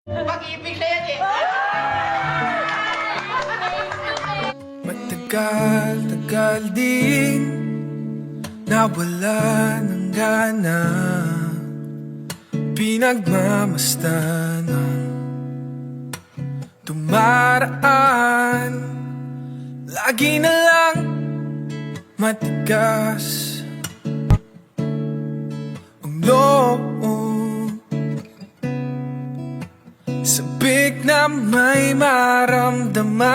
Pag-ibig na yan eh. Matagal-tagal din nawala ng gana, pinagmamasdan ng dumaraan. Lagi na lang matigas ang loob, sabik na may maramdaman.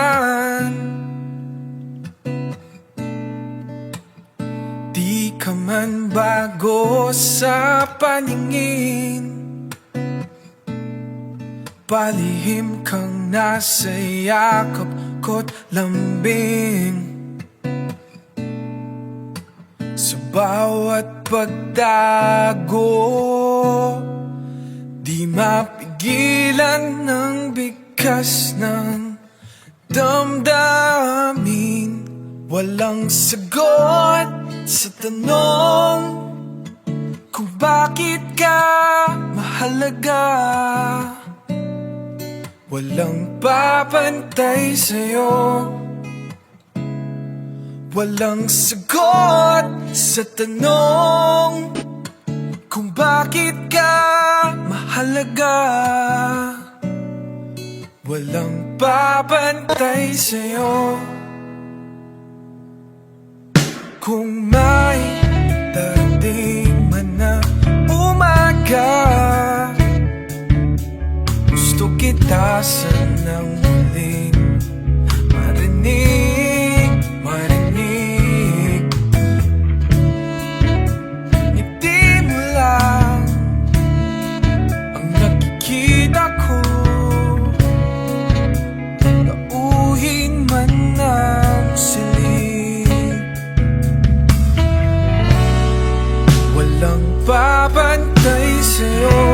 Di ka man bago sa paningin, palihim kang nasa yakap ko't lambing. Sa bawat pagtago, di mapigilan ng bigkas ng damdamin. Walang sagot sa tanong kung bakit ka mahalaga. Walang papantay sa'yo, walang sagot sa tanong kung bakit ka mahalaga. Walang papantay sa'yo. Kung may darating man na umaga, gusto kita sanang muling marinig. Ngiti mo lang ang nakikita ko, lauhin man ang siling. Walang papantay sa'yo,